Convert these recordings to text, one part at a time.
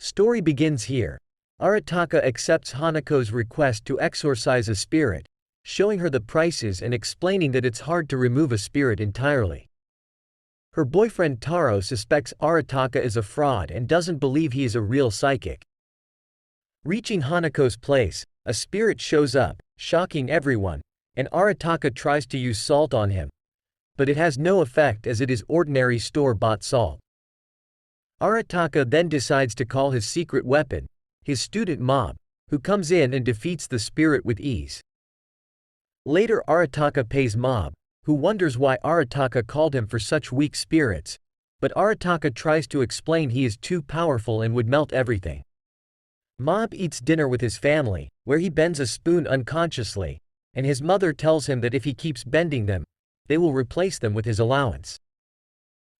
Story begins here. Arataka accepts Hanako's request to exorcise a spirit, showing her the prices and explaining that it's hard to remove a spirit entirely. Her boyfriend Taro suspects Arataka is a fraud and doesn't believe he is a real psychic. Reaching Hanako's place, a spirit shows up, shocking everyone, and Arataka tries to use salt on him. But it has no effect as it is ordinary store-bought salt. Arataka then decides to call his secret weapon, his student Mob, who comes in and defeats the spirit with ease. Later Arataka pays Mob, who wonders why Arataka called him for such weak spirits, but Arataka tries to explain he is too powerful and would melt everything. Mob eats dinner with his family, where he bends a spoon unconsciously, and his mother tells him that if he keeps bending them, they will replace them with his allowance.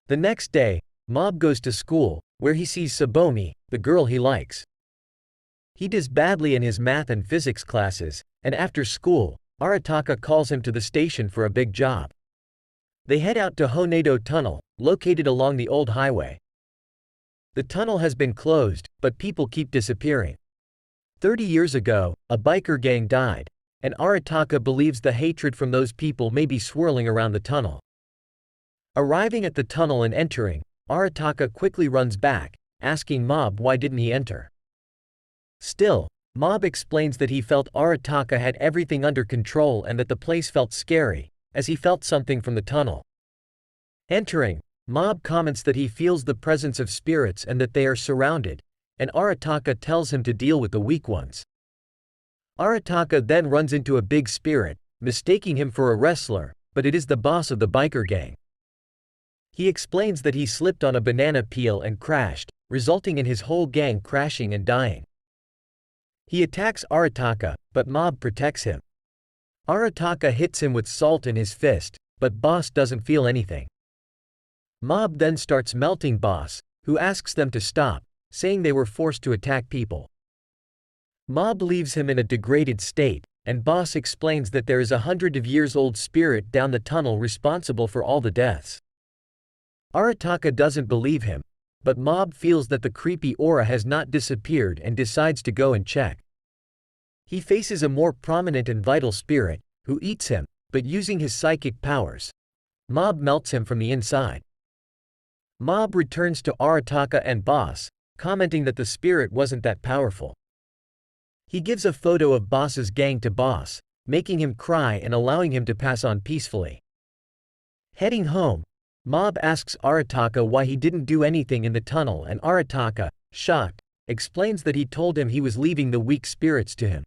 The next day, Mob goes to school, where he sees Sabomi, the girl he likes. He does badly in his math and physics classes, and after school, Arataka calls him to the station for a big job. They head out to Honedo Tunnel, located along the old highway. The tunnel has been closed, but people keep disappearing. 30 years ago, a biker gang died, and Arataka believes the hatred from those people may be swirling around the tunnel. Arriving at the tunnel and entering, Arataka quickly runs back, asking Mob why didn't he enter. Still, Mob explains that he felt Arataka had everything under control and that the place felt scary, as he felt something from the tunnel. Entering, Mob comments that he feels the presence of spirits and that they are surrounded, and Arataka tells him to deal with the weak ones. Arataka then runs into a big spirit, mistaking him for a wrestler, but it is the boss of the biker gang. He explains that he slipped on a banana peel and crashed, resulting in his whole gang crashing and dying. He attacks Arataka, but Mob protects him. Arataka hits him with salt in his fist, but Boss doesn't feel anything. Mob then starts melting Boss, who asks them to stop, saying they were forced to attack people. Mob leaves him in a degraded state, and Boss explains that there is a 100-year-old spirit down the tunnel responsible for all the deaths. Arataka doesn't believe him, but Mob feels that the creepy aura has not disappeared and decides to go and check. He faces a more prominent and vital spirit, who eats him, but using his psychic powers. Mob melts him from the inside. Mob returns to Arataka and Boss, commenting that the spirit wasn't that powerful. He gives a photo of Boss's gang to Boss, making him cry and allowing him to pass on peacefully. Heading home, Mob asks Arataka why he didn't do anything in the tunnel, and Arataka, shocked, explains that he told him he was leaving the weak spirits to him.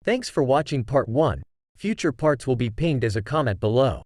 Thanks for watching part 1. Future parts will be pinged as a comment below.